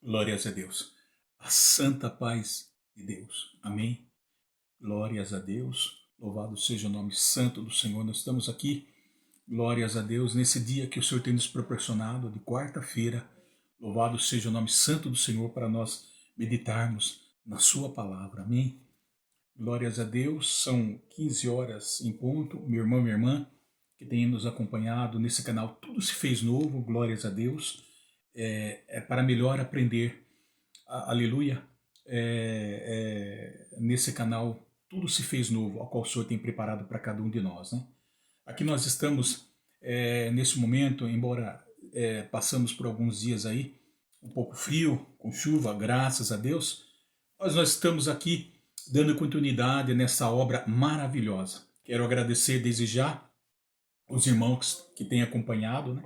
Glórias a Deus. A santa paz de Deus. Amém. Glórias a Deus. Louvado seja o nome santo do Senhor. Nós estamos aqui, glórias a Deus, nesse dia que o Senhor tem nos proporcionado, de quarta-feira. Louvado seja o nome santo do Senhor para nós meditarmos na sua palavra. Amém. Glórias a Deus. São 15 horas em ponto. Meu irmão, minha irmã, que tem nos acompanhado nesse canal, tudo se fez novo. Glórias a Deus. É para melhor aprender, aleluia, nesse canal tudo se fez novo, ao qual o Senhor tem preparado para cada um de nós, né? Aqui nós estamos, nesse momento, embora passamos por alguns dias aí, um pouco frio, com chuva, graças a Deus, mas nós estamos aqui dando continuidade nessa obra maravilhosa. Quero agradecer desde já os irmãos que têm acompanhado, né?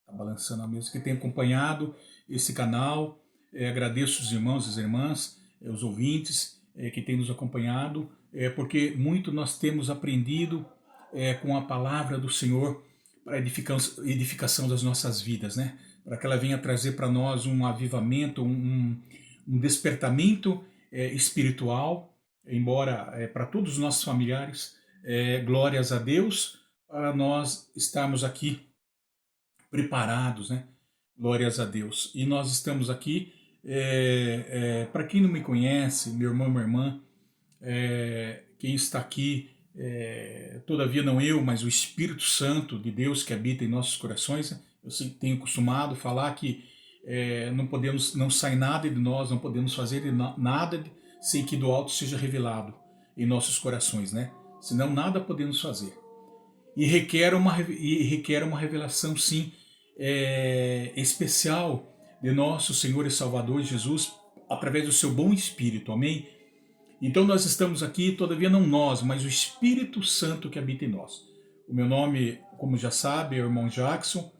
Tá balançando a mesa, que tem acompanhado esse canal. Agradeço os irmãos e as irmãs, os ouvintes que têm nos acompanhado, porque muito nós temos aprendido com a palavra do Senhor para a edificação das nossas vidas, né? Para que ela venha trazer para nós um avivamento, um despertamento espiritual, embora para todos os nossos familiares, glórias a Deus, para nós estarmos aqui preparados, né? Glórias a Deus. E nós estamos aqui, para quem não me conhece, meu irmão, minha irmã, quem está aqui, todavia não eu, mas o Espírito Santo de Deus que habita em nossos corações. Eu tenho costumado falar que não podemos, não sai nada de nós, não podemos fazer nada sem que do alto seja revelado em nossos corações, né? Senão nada podemos fazer. E requer uma revelação, sim, especial de nosso Senhor e Salvador Jesus, através do seu bom Espírito, amém? Então nós estamos aqui, todavia não nós, mas o Espírito Santo que habita em nós. O meu nome, como já sabe, é o irmão Jackson.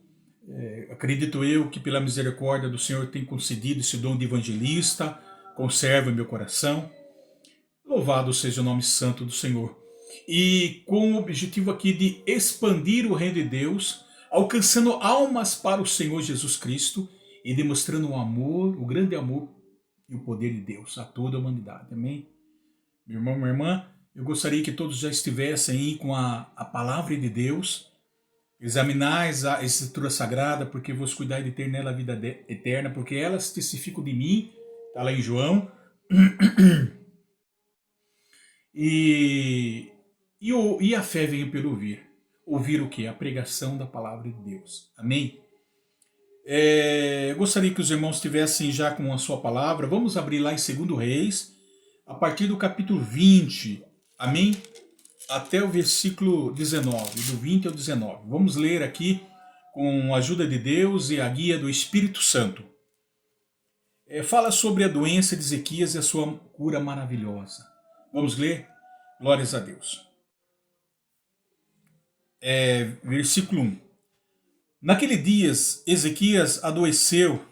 Acredito eu que pela misericórdia do Senhor tem concedido esse dom de evangelista, conserva meu coração. Louvado seja o nome santo do Senhor. E com o objetivo aqui de expandir o reino de Deus, alcançando almas para o Senhor Jesus Cristo e demonstrando o amor, o grande amor e o poder de Deus a toda a humanidade. Amém? Meu irmão, minha irmã, eu gostaria que todos já estivessem aí com a palavra de Deus. Examinais a Escritura Sagrada, porque vos cuidai de ter nela a vida eterna, porque elas testificam de mim. Está lá em João. E a fé vem pelo ouvir. Ouvir o quê? A pregação da palavra de Deus. Amém? Eu gostaria que os irmãos estivessem já com a sua palavra. Vamos abrir lá em 2 Reis, a partir do capítulo 20. Amém? Até o versículo 19, do 20 ao 19. Vamos ler aqui com a ajuda de Deus e a guia do Espírito Santo. Fala sobre a doença de Ezequias e a sua cura maravilhosa. Vamos ler? Glórias a Deus. Versículo 1. Naquele dias, Ezequias adoeceu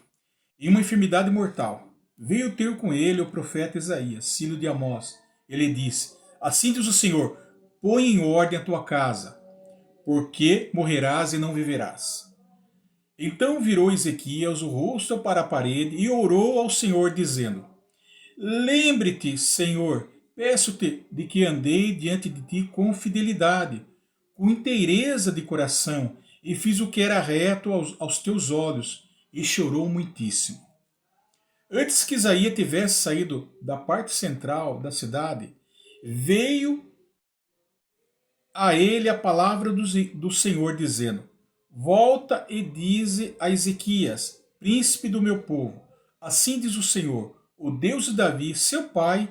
em uma enfermidade mortal. Veio ter com ele o profeta Isaías, filho de Amós. Ele disse: Assim diz o Senhor, põe em ordem a tua casa, porque morrerás e não viverás. Então virou Ezequias o rosto para a parede e orou ao Senhor, dizendo: Lembre-te, Senhor, peço-te de que andei diante de ti com fidelidade, com inteireza de coração, e fiz o que era reto aos teus olhos, e chorou muitíssimo. Antes que Isaías tivesse saído da parte central da cidade, veio a ele a palavra do Senhor, dizendo: Volta e dize a Ezequias, príncipe do meu povo, assim diz o Senhor, o Deus de Davi, seu pai,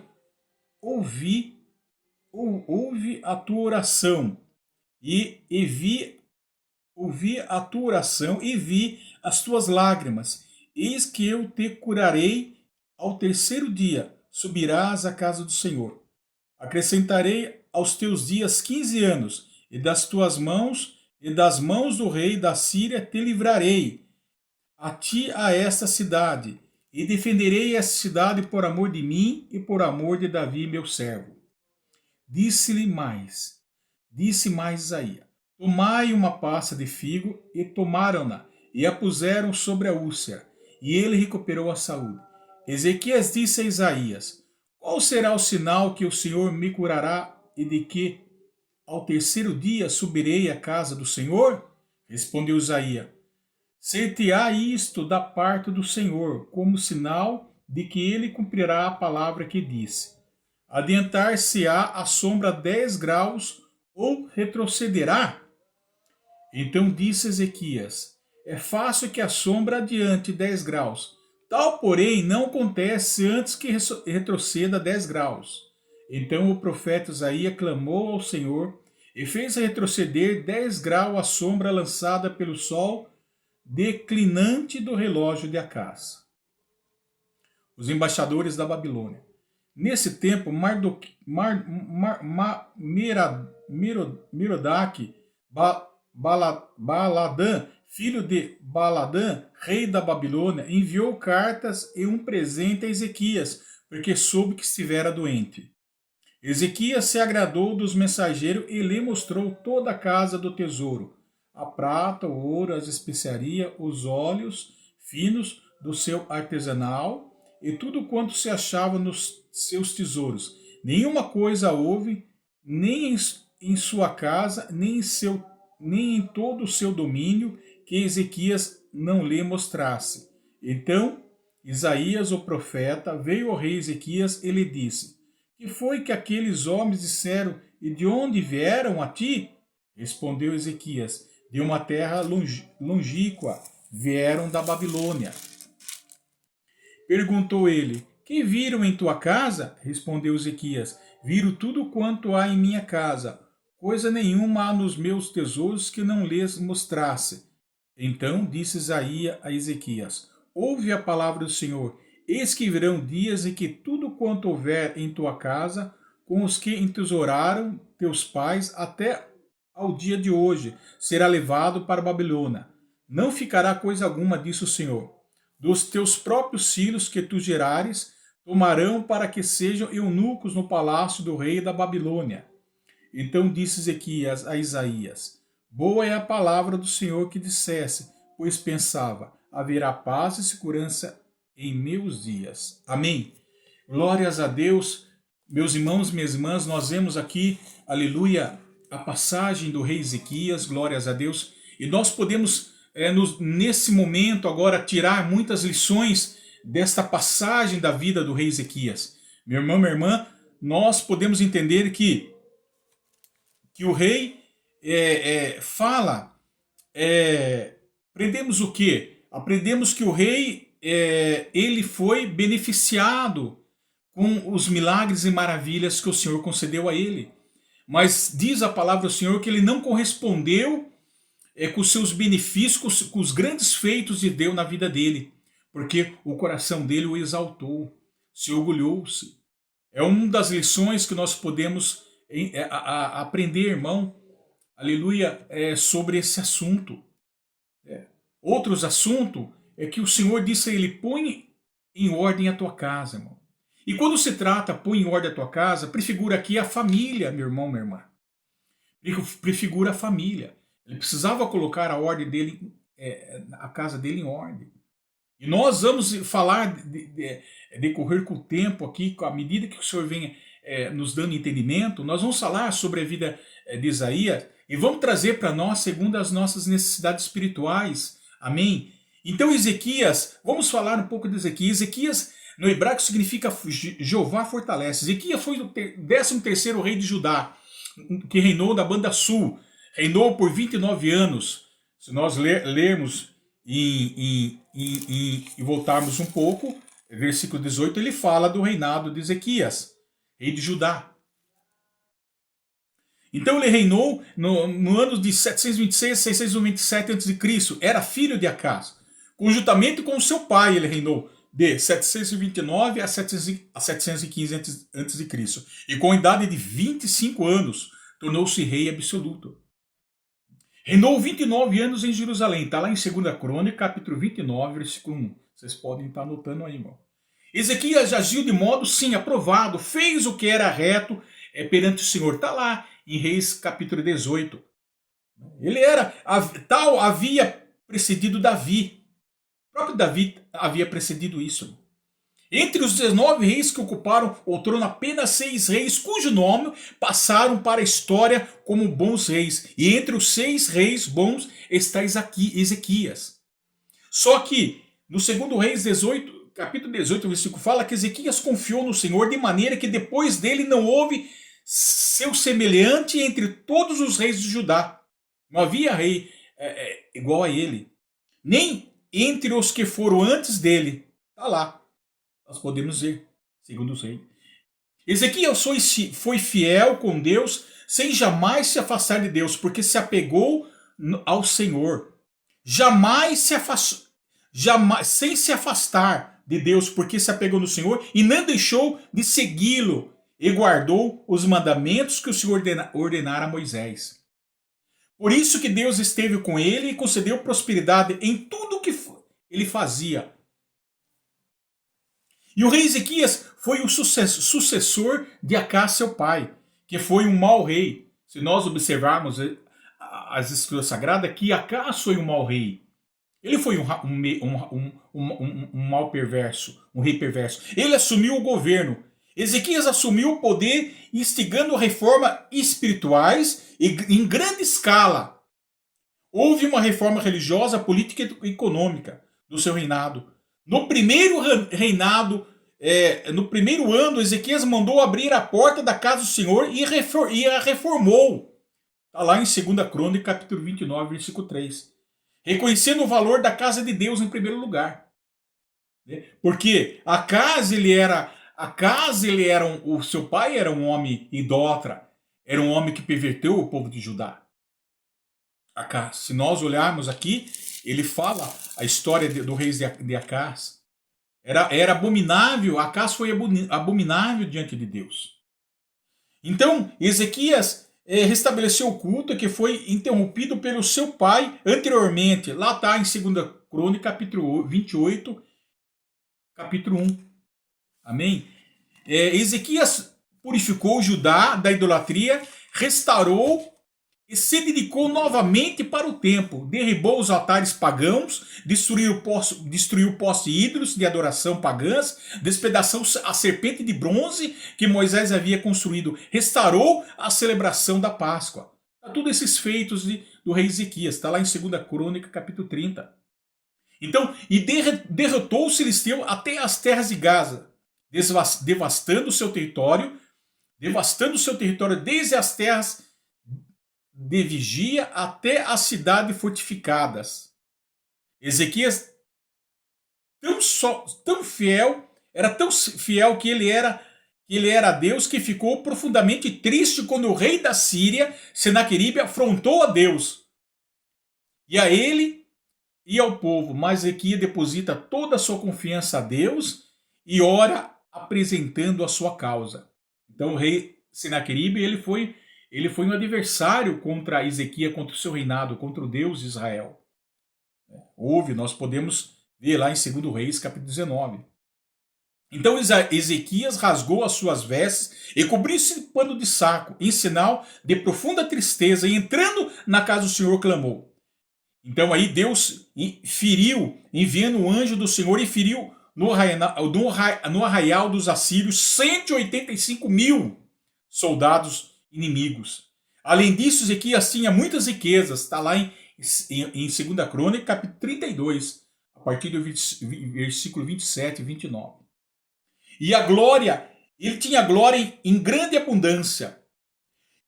ouve a tua oração ouvi a tua oração e vi as tuas lágrimas. Eis que eu te curarei ao terceiro dia, subirás à casa do Senhor. Acrescentarei aos teus dias 15 anos, e das tuas mãos e das mãos do rei da Síria te livrarei, a ti a esta cidade, e defenderei esta cidade por amor de mim e por amor de Davi, meu servo. Disse mais Isaías: Tomai uma pasta de figo, e tomaram-na, e a puseram sobre a úlcera, e ele recuperou a saúde. Ezequias disse a Isaías: qual será o sinal que o Senhor me curará e de que ao terceiro dia subirei à casa do Senhor? Respondeu Isaías: ser-te-á isto da parte do Senhor, como sinal de que ele cumprirá a palavra que disse. Adiantar-se-á a sombra 10 graus ou retrocederá? Então disse Ezequias: é fácil que a sombra adiante 10 graus. Tal, porém, não acontece antes que retroceda 10 graus. Então o profeta Isaías clamou ao Senhor e fez retroceder 10 graus a sombra lançada pelo sol declinante do relógio de Acás. Os embaixadores da Babilônia. Nesse tempo, Merodach, Baladã, filho de Baladã, rei da Babilônia, enviou cartas e um presente a Ezequias, porque soube que estivera doente. Ezequias se agradou dos mensageiros e lhe mostrou toda a casa do tesouro, a prata, o ouro, as especiarias, os óleos finos do seu artesanal e tudo quanto se achava nos seus tesouros. Nenhuma coisa houve, nem em sua casa, nem em todo o seu domínio, que Ezequias não lhe mostrasse. Então Isaías, o profeta, veio ao rei Ezequias e lhe disse: que foi que aqueles homens disseram e de onde vieram a ti? Respondeu Ezequias: de uma terra longínqua, vieram da Babilônia. Perguntou ele: que viram em tua casa? Respondeu Ezequias: viram tudo quanto há em minha casa. Coisa nenhuma há nos meus tesouros que não lhes mostrasse. Então disse Isaías a Ezequias: ouve a palavra do Senhor. Eis que virão dias em que tudo quanto houver em tua casa, com os que entesouraram teus pais até ao dia de hoje, será levado para a Babilônia. Não ficará coisa alguma, disse o Senhor. Dos teus próprios filhos que tu gerares, tomarão para que sejam eunucos no palácio do rei da Babilônia. Então disse Ezequias a Isaías: boa é a palavra do Senhor que dissesse, pois pensava: haverá paz e segurança em meus dias. Amém. Glórias a Deus. Meus irmãos, minhas irmãs, nós vemos aqui, aleluia, a passagem do rei Ezequias, glórias a Deus, e nós podemos, nesse momento agora, tirar muitas lições desta passagem da vida do rei Ezequias. Meu irmão, minha irmã, nós podemos entender que o rei fala, aprendemos o quê? Aprendemos que o rei, ele foi beneficiado com os milagres e maravilhas que o Senhor concedeu a ele. Mas diz a palavra do Senhor que ele não correspondeu com os seus benefícios, com os grandes feitos de Deus na vida dele, porque o coração dele o exaltou, se orgulhou-se. É uma das lições que nós podemos aprender, irmão, aleluia, sobre esse assunto. Outros assuntos é que o Senhor disse a ele: põe em ordem a tua casa, irmão. E quando se trata, põe em ordem a tua casa, prefigura aqui a família, meu irmão, minha irmã. Prefigura a família. Ele precisava colocar a ordem dele, a casa dele em ordem. E nós vamos falar, decorrer com o tempo aqui, à medida que o Senhor venha nos dando entendimento, nós vamos falar sobre a vida de Isaías e vamos trazer para nós segundo as nossas necessidades espirituais. Amém? Então Ezequias, vamos falar um pouco de Ezequias. Ezequias no hebraico significa Jeová fortalece. Ezequias foi o 13º rei de Judá, que reinou da banda sul. Reinou por 29 anos. Se nós lermos e voltarmos um pouco, versículo 18, ele fala do reinado de Ezequias, rei de Judá. Então ele reinou no ano de 726 a 627 a.C. Era filho de Acás. Conjuntamente com o seu pai ele reinou de 729 a 715 a.C. E com a idade de 25 anos tornou-se rei absoluto. Reinou 29 anos em Jerusalém. Está lá em 2 Crônica, capítulo 29, versículo 1. Vocês podem estar anotando aí, irmão. Ezequias agiu de modo, sim, aprovado. Fez o que era reto perante o Senhor. Está lá em Reis, capítulo 18. Ele era, havia precedido Davi. O próprio Davi havia precedido isso. Entre os 19 reis que ocuparam o trono, apenas 6 reis, cujo nome passaram para a história como bons reis. E entre os 6 reis bons está Ezequias. Só que no 2 Reis 18, capítulo 18, versículo, fala que Ezequias confiou no Senhor de maneira que depois dele não houve seu semelhante entre todos os reis de Judá. Não havia rei igual a ele. Nem entre os que foram antes dele. Está lá. Nós podemos ver, segundo os reis. Ezequias foi fiel com Deus, sem jamais se afastar de Deus, porque se apegou ao Senhor. Jamais se afastou, sem se afastar de Deus, porque se apegou no Senhor e não deixou de segui-lo e guardou os mandamentos que o Senhor ordenara a Moisés. Por isso que Deus esteve com ele e concedeu prosperidade em tudo que ele fazia. E o rei Ezequias foi o sucessor de Acás, seu pai, que foi um mau rei. Se nós observarmos as escrituras sagradas, que Acás foi um mau rei. Ele foi um mau perverso, um rei perverso. Ele assumiu o governo. Ezequias assumiu o poder, instigando reformas espirituais em grande escala. Houve uma reforma religiosa, política e econômica do seu reinado. No primeiro reinado, no primeiro ano, Ezequias mandou abrir a porta da casa do Senhor e a reformou. Está lá em 2 Crônica, capítulo 29, versículo 3. Reconhecendo o valor da casa de Deus em primeiro lugar. Porque Acás, o seu pai era um homem idólatra, era um homem que perverteu o povo de Judá. Acás, se nós olharmos aqui, ele fala a história do rei de Acás. Era abominável, Acás foi abominável diante de Deus. Então, Ezequias restabeleceu o culto que foi interrompido pelo seu pai anteriormente. Lá está em 2 Crônica, capítulo 28, capítulo 1. Amém? Ezequias purificou Judá da idolatria, restaurou e se dedicou novamente para o templo. Derribou os altares pagãos, destruiu poste ídolos de adoração pagãs, despedaçou a serpente de bronze que Moisés havia construído, restaurou a celebração da Páscoa. Tudo esses feitos do rei Ezequias, está lá em 2 Crônica, capítulo 30. Então, e derrotou os filisteus até as terras de Gaza, devastando o seu território desde as terras de Vigia até as cidades fortificadas. Ezequias era tão fiel que ele era a Deus, que ficou profundamente triste quando o rei da Síria, Senaqueribe, afrontou a Deus. E a ele e ao povo. Mas Ezequias deposita toda a sua confiança a Deus e ora apresentando a sua causa. Então o rei Senaqueribe, ele foi um adversário contra Ezequias, contra o seu reinado, contra o Deus de Israel. Nós podemos ver lá em 2 Reis, capítulo 19. Então Ezequias rasgou as suas vestes e cobriu-se de pano de saco, em sinal de profunda tristeza, e entrando na casa do Senhor clamou. Então aí Deus feriu, enviando o anjo do Senhor, e feriu no arraial dos assírios 185.000 soldados inimigos. Além disso, Ezequias tinha muitas riquezas. Está lá em 2 Crônica, capítulo 32, a partir do versículo 27 e 29. E a glória, ele tinha glória em grande abundância.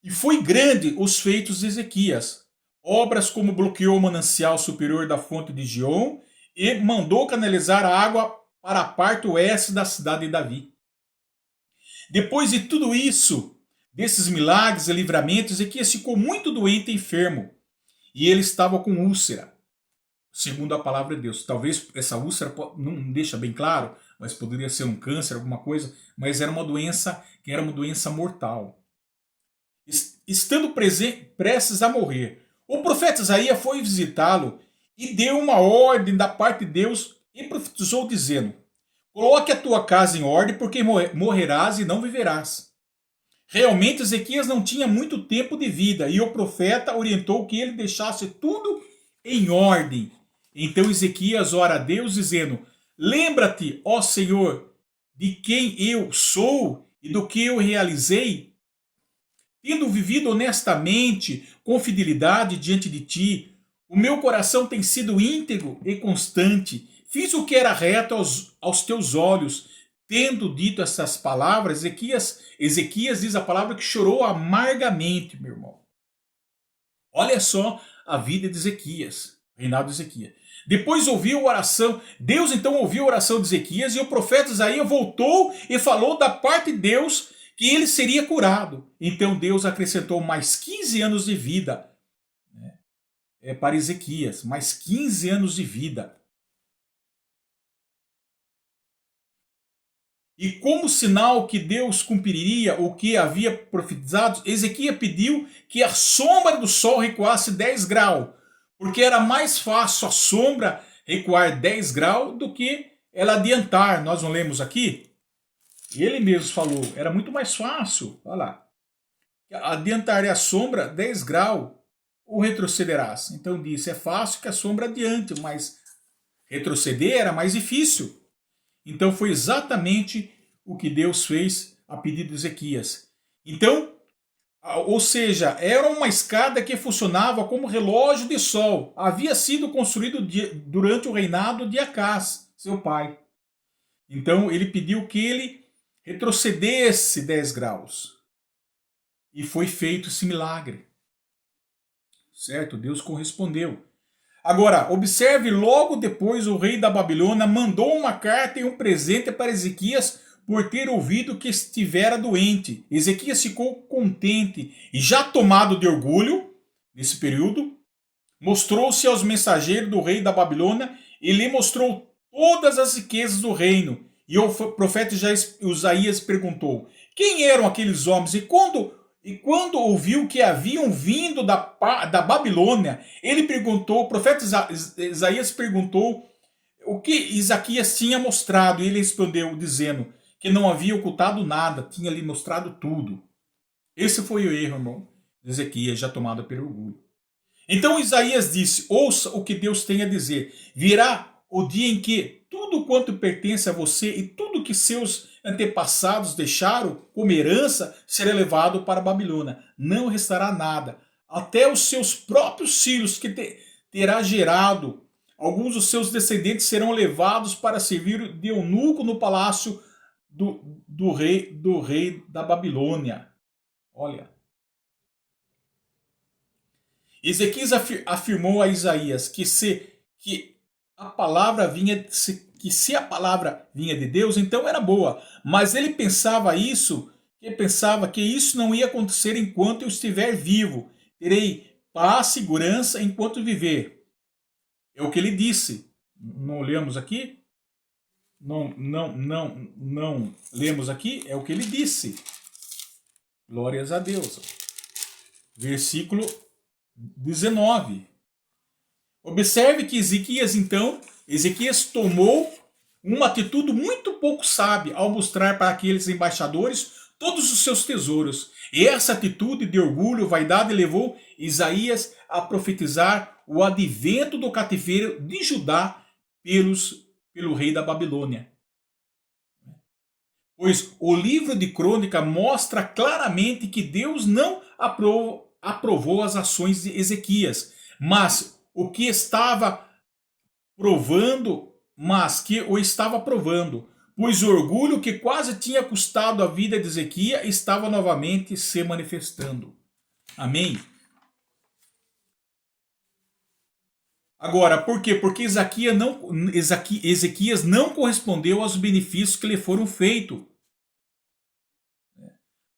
E foi grande os feitos de Ezequias. Obras como bloqueou o manancial superior da fonte de Gion e mandou canalizar a água para a parte oeste da cidade de Davi. Depois de tudo isso, desses milagres e livramentos, Ezequias ficou muito doente e enfermo. E ele estava com úlcera, segundo a palavra de Deus. Talvez essa úlcera não deixa bem claro, mas poderia ser um câncer, alguma coisa, mas era uma doença que era uma doença mortal. Estando prestes a morrer, o profeta Isaías foi visitá-lo e deu uma ordem da parte de Deus e profetizou dizendo: coloque a tua casa em ordem, porque morrerás e não viverás. Realmente Ezequias não tinha muito tempo de vida, e o profeta orientou que ele deixasse tudo em ordem. Então Ezequias ora a Deus dizendo: lembra-te, ó Senhor, de quem eu sou e do que eu realizei, tendo vivido honestamente, com fidelidade diante de ti. O meu coração tem sido íntegro e constante. Fiz o que era reto aos teus olhos. Tendo dito essas palavras, Ezequias diz a palavra que chorou amargamente, meu irmão. Olha só a vida de Ezequias, reinado de Ezequias. Depois ouviu a oração, Deus então ouviu a oração de Ezequias, e o profeta Isaías voltou e falou da parte de Deus que ele seria curado. Então Deus acrescentou mais 15 anos de vida, né, para Ezequias, mais 15 anos de vida. E como sinal que Deus cumpriria o que havia profetizado, Ezequias pediu que a sombra do sol recuasse 10 graus, porque era mais fácil a sombra recuar 10 graus do que ela adiantar. Nós não lemos aqui? Ele mesmo falou, era muito mais fácil, olha lá, adiantaria a sombra 10 graus ou retrocederás. Então disse, é fácil que a sombra adiante, mas retroceder era mais difícil. Então foi exatamente o que Deus fez a pedido de Ezequias. Então, ou seja, era uma escada que funcionava como relógio de sol. Havia sido construído durante o reinado de Acás, seu pai. Então ele pediu que ele retrocedesse 10 graus. E foi feito esse milagre. Certo? Deus correspondeu. Agora, observe, logo depois o rei da Babilônia mandou uma carta e um presente para Ezequias por ter ouvido que estivera doente. Ezequias ficou contente e, já tomado de orgulho, nesse período, mostrou-se aos mensageiros do rei da Babilônia e lhe mostrou todas as riquezas do reino. E o profeta Isaías perguntou: quem eram aqueles homens? E quando ouviu que haviam vindo da Babilônia, ele perguntou, o profeta Isaías perguntou o que Ezequias tinha mostrado. E ele respondeu dizendo que não havia ocultado nada, tinha lhe mostrado tudo. Esse foi o erro, irmão, de Ezequias, já tomado pelo orgulho. Então Isaías disse: ouça o que Deus tem a dizer. Virá o dia em que tudo quanto pertence a você e tudo que seus antepassados deixaram como herança será levado para a Babilônia. Não restará nada. Até os seus próprios filhos que terá gerado, alguns dos seus descendentes serão levados para servir de eunuco no palácio do rei da Babilônia. Olha. Ezequias afirmou a Isaías que se a palavra vinha de Deus, então era boa. Mas ele pensava que isso não ia acontecer enquanto eu estiver vivo. Terei paz, segurança enquanto viver. É o que ele disse. Não lemos aqui? Não lemos aqui? É o que ele disse. Glórias a Deus. Versículo 19. Observe que Ezequias tomou uma atitude muito pouco sábia ao mostrar para aqueles embaixadores todos os seus tesouros. E essa atitude de orgulho, vaidade, levou Isaías a profetizar o advento do cativeiro de Judá pelo rei da Babilônia. Pois o livro de Crônica mostra claramente que Deus não aprovou as ações de Ezequias, mas que o estava provando, pois o orgulho que quase tinha custado a vida de Ezequias estava novamente se manifestando. Amém? Agora, por quê? Porque Ezequias não correspondeu aos benefícios que lhe foram feitos.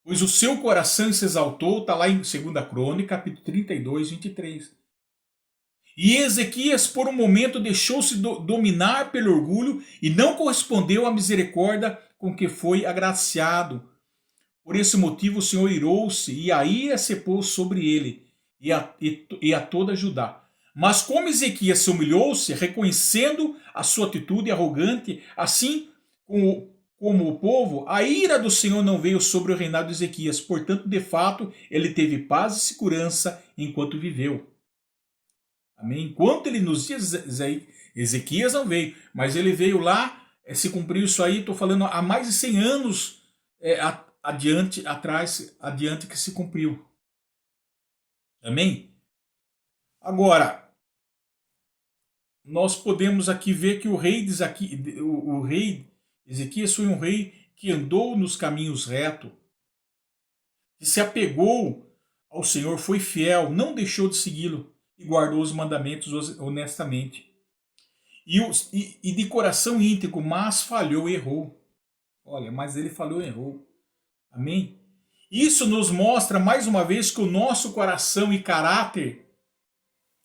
Pois o seu coração se exaltou, está lá em 2 Crônica, capítulo 32, 23. E Ezequias, por um momento, deixou-se dominar pelo orgulho e não correspondeu à misericórdia com que foi agraciado. Por esse motivo, o Senhor irou-se e a ira se pôs sobre ele e a toda Judá. Mas como Ezequias se humilhou-se, reconhecendo a sua atitude arrogante, assim como o povo, a ira do Senhor não veio sobre o reinado de Ezequias. Portanto, de fato, ele teve paz e segurança enquanto viveu. Amém? Enquanto ele nos dias, Ezequias não veio, mas ele veio lá, se cumpriu isso aí, estou falando há mais de 100 anos adiante que se cumpriu. Amém? Agora, nós podemos aqui ver que o rei Ezequias foi um rei que andou nos caminhos retos, que se apegou ao Senhor, foi fiel, não deixou de segui-lo e guardou os mandamentos honestamente. E de coração íntegro, mas falhou e errou. Olha, mas ele falhou e errou. Amém? Isso nos mostra mais uma vez que o nosso coração e caráter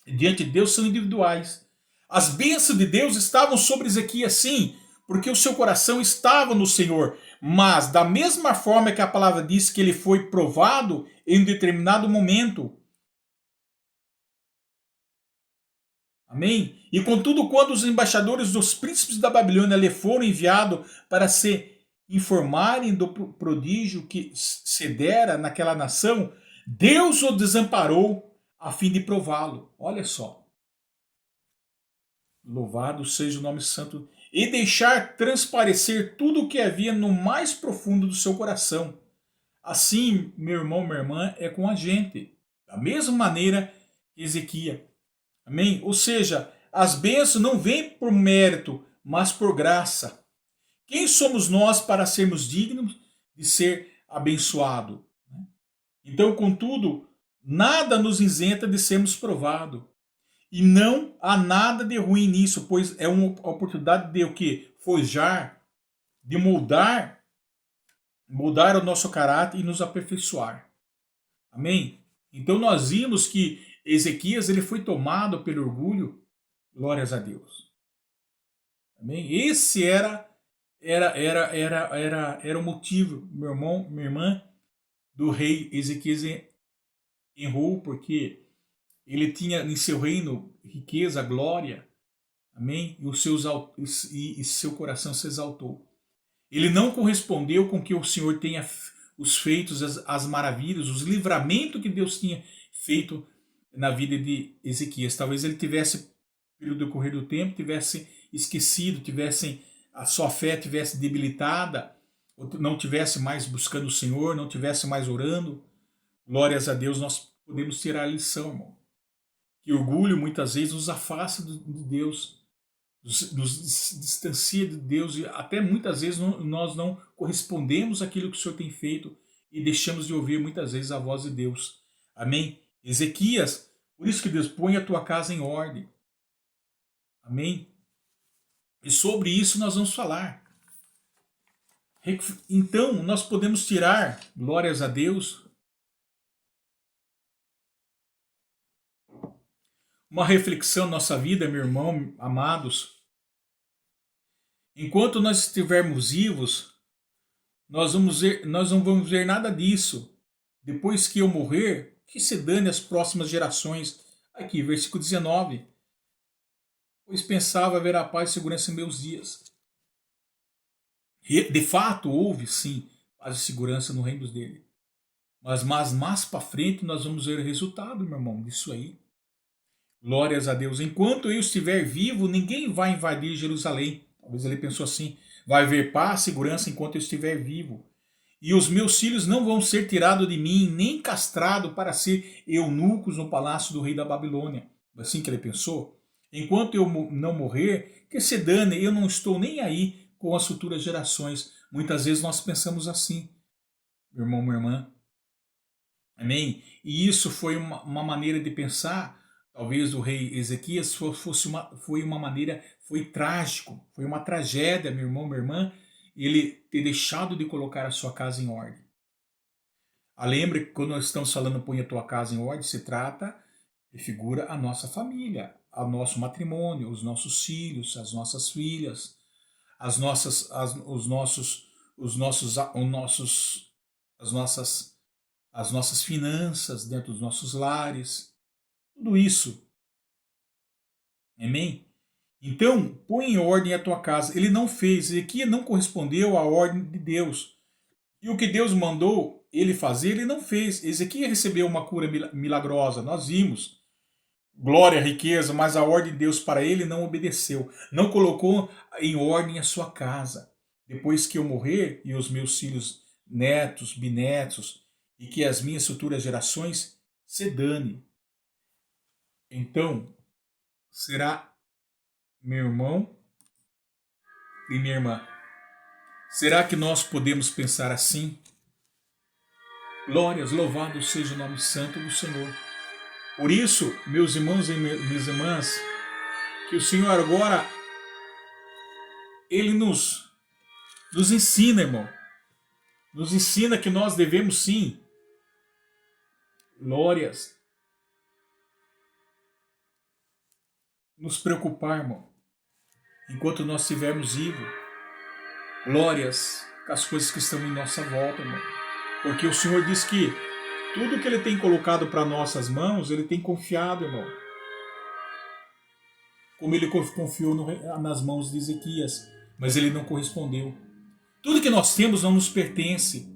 diante de Deus são individuais. As bênçãos de Deus estavam sobre Ezequias, sim, porque o seu coração estava no Senhor. Mas, da mesma forma que a palavra diz que ele foi provado em um determinado momento. Amém? E contudo, quando os embaixadores dos príncipes da Babilônia lhe foram enviados para se informarem do prodígio que se dera naquela nação, Deus o desamparou a fim de prová-lo. Olha só. Louvado seja o nome santo. E deixar transparecer tudo o que havia no mais profundo do seu coração. Assim, meu irmão, minha irmã, é com a gente. Da mesma maneira que Ezequias. Amém? Ou seja, as bênçãos não vêm por mérito, mas por graça. Quem somos nós para sermos dignos de ser abençoado? Então, contudo, nada nos isenta de sermos provados. E não há nada de ruim nisso, pois é uma oportunidade de o quê? Forjar, de moldar o nosso caráter e nos aperfeiçoar. Amém? Então nós vimos que Ezequias ele foi tomado pelo orgulho. Glórias a Deus. Amém? Esse era o motivo, meu irmão, minha irmã, do rei Ezequias errou, porque ele tinha em seu reino riqueza, glória, amém? E seu coração se exaltou. Ele não correspondeu com que o Senhor tenha os feitos, as maravilhas, os livramentos que Deus tinha feito na vida de Ezequias. Talvez ele tivesse, pelo decorrer do tempo, tivesse esquecido, a sua fé tivesse debilitada, ou não tivesse mais buscando o Senhor, não tivesse mais orando. Glórias a Deus, nós podemos tirar a lição, irmão. Que orgulho muitas vezes nos afasta de Deus, nos distancia de Deus, e até muitas vezes nós não correspondemos àquilo que o Senhor tem feito e deixamos de ouvir muitas vezes a voz de Deus. Amém? Ezequias, por isso que Deus põe a tua casa em ordem. Amém? E sobre isso nós vamos falar. Então, nós podemos tirar, glórias a Deus, uma reflexão na nossa vida, meu irmão, amados. Enquanto nós estivermos vivos, nós não vamos ver nada disso. Depois que eu morrer, que se dane as próximas gerações. Aqui, versículo 19. Pois pensava haver a paz e segurança em meus dias. De fato, houve sim paz e segurança no reino dele. Mas mais para frente nós vamos ver o resultado, meu irmão, disso aí. Glórias a Deus. Enquanto eu estiver vivo, ninguém vai invadir Jerusalém. Talvez ele pensou assim. Vai haver paz, segurança enquanto eu estiver vivo. E os meus filhos não vão ser tirados de mim, nem castrados para ser eunucos no palácio do rei da Babilônia. Assim que ele pensou. Enquanto eu não morrer, que se dane, eu não estou nem aí com as futuras gerações. Muitas vezes nós pensamos assim, meu irmão, minha irmã. Amém? E isso foi uma maneira de pensar. Talvez o rei Ezequias foi trágico, foi uma tragédia, meu irmão, minha irmã, ele ter deixado de colocar a sua casa em ordem. Lembre que quando nós estamos falando põe a tua casa em ordem, se trata de figura a nossa família, o nosso matrimônio, os nossos filhos, as nossas filhas, as nossas finanças dentro dos nossos lares. Tudo isso. Amém? Então, põe em ordem a tua casa. Ele não fez. Ezequias não correspondeu à ordem de Deus. E o que Deus mandou ele fazer, ele não fez. Ezequias recebeu uma cura milagrosa. Nós vimos. glória, riqueza, mas a ordem de Deus para ele não obedeceu. Não colocou em ordem a sua casa. Depois que eu morrer e os meus filhos, netos, bisnetos, e que as minhas futuras gerações se dane. Então, será meu irmão e minha irmã? Será que nós podemos pensar assim? Glórias, louvado seja o nome santo do Senhor. Por isso, meus irmãos e minhas irmãs, que o Senhor agora, Ele nos ensina, irmão. Nos ensina que nós devemos sim, glórias, nos preocupar, irmão, enquanto nós estivermos vivos. Glórias com as coisas que estão em nossa volta, irmão. Porque o Senhor diz que tudo que Ele tem colocado para nossas mãos, Ele tem confiado, irmão. Como Ele confiou nas mãos de Ezequias, mas Ele não correspondeu. Tudo que nós temos não nos pertence.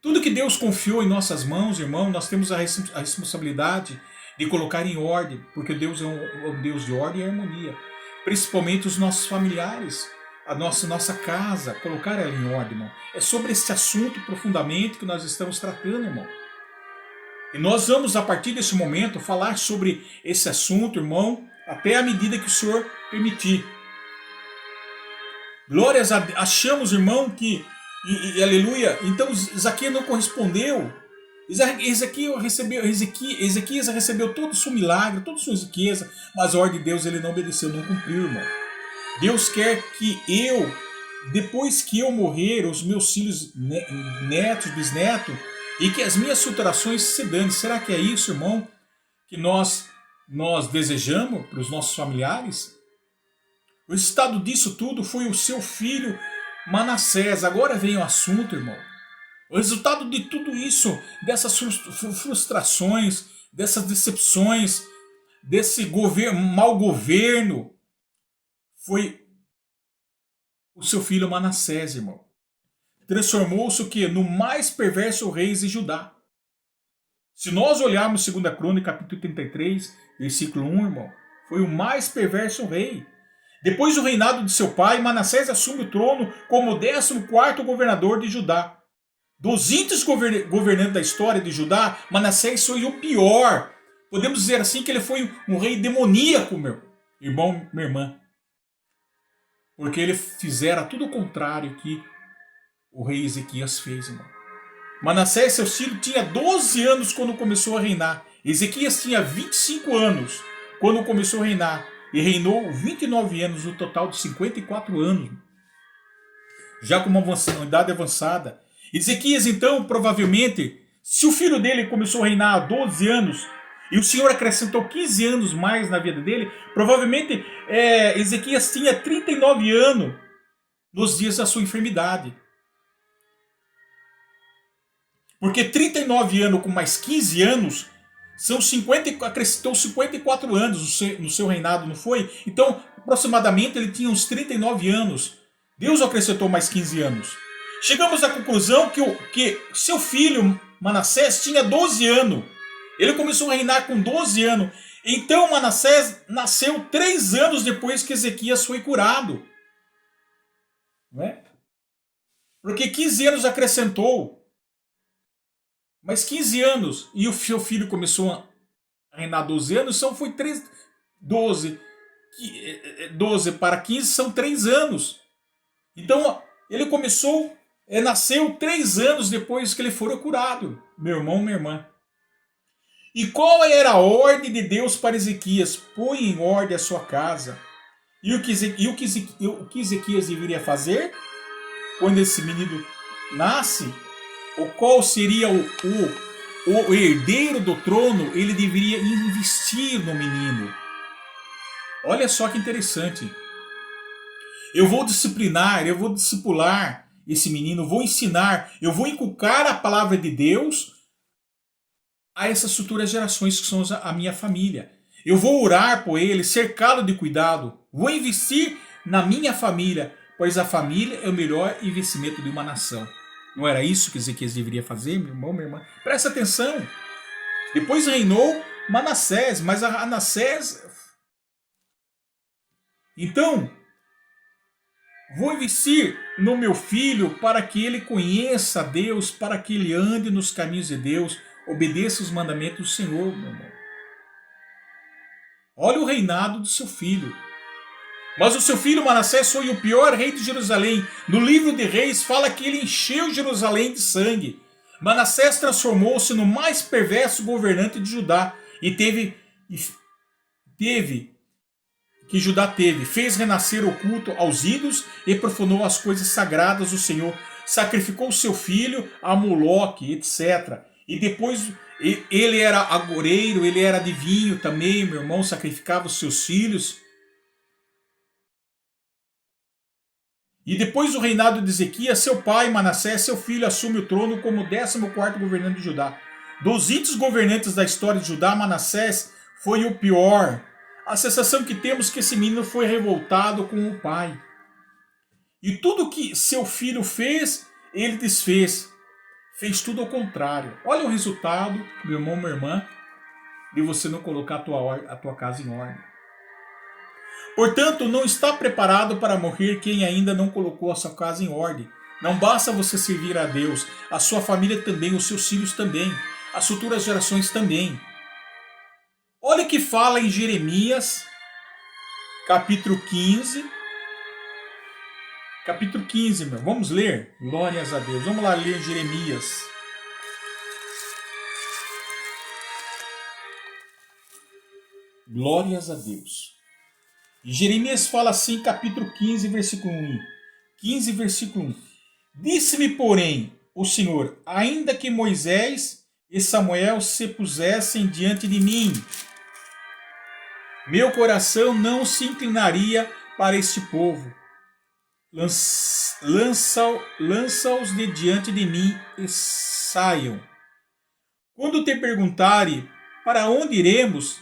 Tudo que Deus confiou em nossas mãos, irmão, nós temos a responsabilidade de colocar em ordem, porque Deus é um Deus de ordem e harmonia. Principalmente os nossos familiares, a nossa casa, colocar ela em ordem, irmão. É sobre esse assunto profundamente que nós estamos tratando, irmão. E nós vamos, a partir desse momento, falar sobre esse assunto, irmão, até a medida que o Senhor permitir. Glórias a Deus. Achamos, irmão, que aleluia, então Ezequias não correspondeu. Ezequias recebeu todo o seu milagre, toda a sua riqueza, mas a ordem de Deus ele não obedeceu, não cumpriu, irmão. Deus quer que depois que eu morrer, os meus filhos, netos, bisnetos, e que as minhas futurações se danem. Será que é isso, irmão, que nós desejamos para os nossos familiares? O resultado disso tudo foi o seu filho Manassés. Agora vem o assunto, irmão. O resultado de tudo isso, dessas frustrações, dessas decepções, desse mau governo, foi o seu filho Manassés, irmão. Transformou-se o quê? No mais perverso rei de Judá. Se nós olharmos 2 Crônica, capítulo 33, versículo 1, irmão, foi o mais perverso rei. Depois do reinado de seu pai, Manassés assume o trono como o 14º governador de Judá. Dos íntegros governantes da história de Judá, Manassés foi o pior. Podemos dizer assim que ele foi um rei demoníaco, meu irmão, minha irmã. Porque ele fizera tudo o contrário que o rei Ezequias fez, irmão. Manassés, seu filho, tinha 12 anos quando começou a reinar. Ezequias tinha 25 anos quando começou a reinar. E reinou 29 anos, no total de 54 anos. Já com uma idade avançada. Ezequias, então, provavelmente, se o filho dele começou a reinar há 12 anos, e o Senhor acrescentou 15 anos mais na vida dele, provavelmente Ezequias tinha 39 anos nos dias da sua enfermidade. Porque 39 anos com mais 15 anos são acrescentou 54 anos no seu reinado, não foi? Então, aproximadamente, ele tinha uns 39 anos. Deus acrescentou mais 15 anos. Chegamos à conclusão que seu filho, Manassés, tinha 12 anos. Ele começou a reinar com 12 anos. Então, Manassés nasceu 3 anos depois que Ezequias foi curado. Não é? Porque 15 anos acrescentou. Mas 15 anos, e o seu filho começou a reinar 12 anos, então foi 12 para 15 são 3 anos. Então ele nasceu 3 anos depois que ele foi curado, meu irmão, minha irmã. E qual era a ordem de Deus para Ezequias? Põe em ordem a sua casa. E o que Ezequias deveria fazer quando esse menino nasce? O qual seria o herdeiro do trono? Ele deveria investir no menino. Olha só que interessante. Eu vou disciplinar, eu vou discipular esse menino, vou ensinar, eu vou inculcar a palavra de Deus a essas futuras gerações que são a minha família. Eu vou orar por ele, cercá-lo de cuidado. Vou investir na minha família, pois a família é o melhor investimento de uma nação. Não era isso que Ezequias deveria fazer, meu irmão, minha irmã? Presta atenção. Depois reinou Manassés, mas Manassés... Então, vou investir no meu filho para que ele conheça a Deus, para que ele ande nos caminhos de Deus, obedeça os mandamentos do Senhor, meu irmão. Olha o reinado do seu filho. Mas o seu filho Manassés foi o pior rei de Jerusalém. No livro de Reis fala que ele encheu Jerusalém de sangue. Manassés transformou-se no mais perverso governante de Judá e fez renascer o culto aos ídolos e profanou as coisas sagradas do Senhor. Sacrificou seu filho a Moloque, etc. E depois ele era agoreiro, ele era adivinho também, meu irmão, sacrificava os seus filhos. E depois do reinado de Ezequias, seu pai, Manassés, seu filho, assume o trono como 14º governante de Judá. Dos 20 governantes da história de Judá, Manassés foi o pior. A sensação que temos é que esse menino foi revoltado com o pai. E tudo que seu filho fez, ele desfez. Fez tudo ao contrário. Olha o resultado, meu irmão, minha irmã, de você não colocar a tua casa em ordem. Portanto, não está preparado para morrer quem ainda não colocou a sua casa em ordem. Não basta você servir a Deus, a sua família também, os seus filhos também, as futuras gerações também. Olha o que fala em Jeremias, capítulo 15. Capítulo 15, meu. Vamos ler? Glórias a Deus. Vamos lá ler Jeremias. Glórias a Deus. Jeremias fala assim, capítulo 15, versículo 1. 15, versículo 1. Disse-me, porém, o Senhor, ainda que Moisés e Samuel se pusessem diante de mim, meu coração não se inclinaria para este povo. Lança-os de diante de mim e saiam. Quando te perguntarem para onde iremos,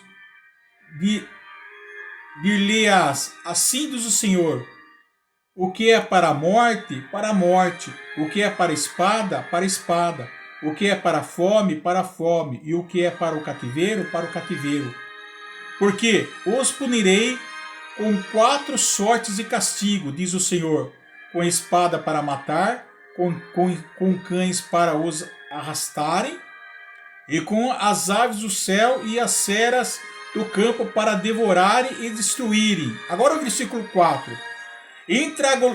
dir-lhe-ás, assim diz o Senhor, o que é para a morte, para a morte, o que é para a espada, para a espada, o que é para a fome, para a fome, e o que é para o cativeiro, para o cativeiro. Porque os punirei com 4 sortes de castigo, diz o Senhor, com espada para matar, com cães para os arrastarem, e com as aves do céu e as feras do campo para devorarem e destruírem. Agora o versículo 4.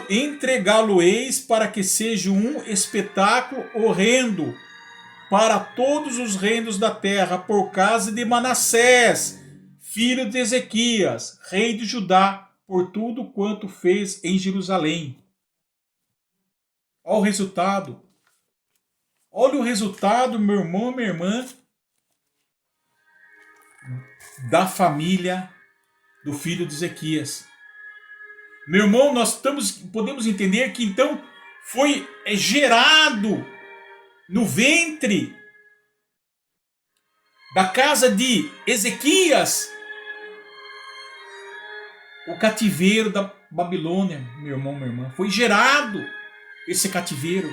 Entregá-lo-eis para que seja um espetáculo horrendo para todos os reinos da terra, por causa de Manassés, filho de Ezequias, rei de Judá, por tudo quanto fez em Jerusalém. Olha o resultado. Olha o resultado, meu irmão, minha irmã, da família do filho de Ezequias. Meu irmão, nós podemos entender que então foi gerado no ventre da casa de Ezequias o cativeiro da Babilônia, meu irmão, minha irmã. Foi gerado esse cativeiro,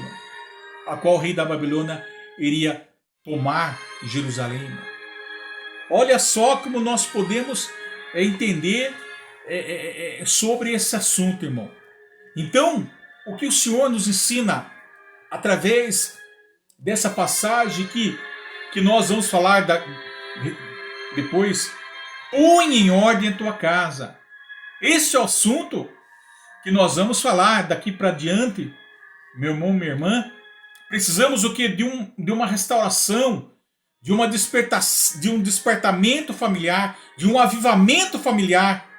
a qual o rei da Babilônia iria tomar Jerusalém. Olha só como nós podemos entender sobre esse assunto, irmão. Então, o que o Senhor nos ensina através dessa passagem que nós vamos falar depois, põe em ordem a tua casa. Esse é o assunto que nós vamos falar daqui para diante, meu irmão, minha irmã. Precisamos o quê? De uma restauração, de um despertamento familiar, de um avivamento familiar.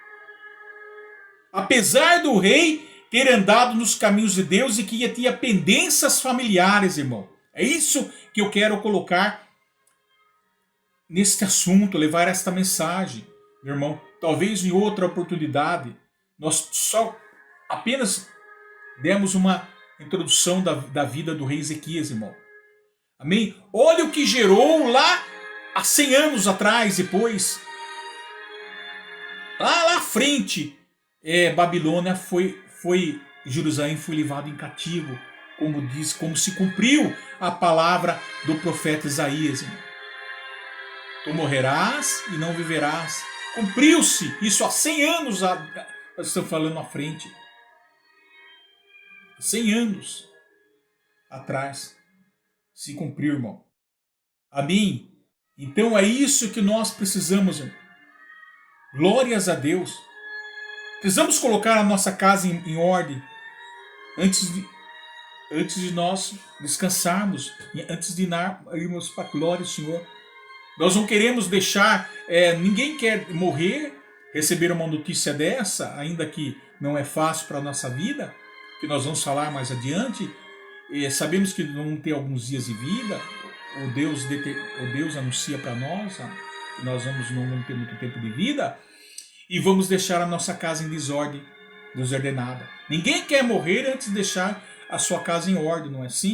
Apesar do rei ter andado nos caminhos de Deus e que tinha pendências familiares, irmão. É isso que eu quero colocar neste assunto, levar esta mensagem, meu irmão. Talvez em outra oportunidade, nós só apenas demos uma introdução da vida do rei Ezequias, irmão. Amém? Olha o que gerou lá há 100 anos atrás, depois. Lá à frente, Babilônia Jerusalém foi levado em cativo, como se cumpriu a palavra do profeta Isaías. Irmão. Tu morrerás e não viverás. Cumpriu-se isso há 100 anos, nós estamos falando à frente. 100 anos atrás se cumpriu, irmão. Amém? Então é isso que nós precisamos, irmão. Glórias a Deus. Precisamos colocar a nossa casa em ordem antes de nós descansarmos, antes de irmos para a glória do Senhor. Nós não queremos deixar, ninguém quer morrer, receber uma notícia dessa, ainda que não é fácil para a nossa vida, que nós vamos falar mais adiante. Sabemos que vamos ter alguns dias de vida, o Deus anuncia para nós que nós não vamos ter muito tempo de vida, e vamos deixar a nossa casa em desordem, desordenada. Ninguém quer morrer antes de deixar a sua casa em ordem, não é assim?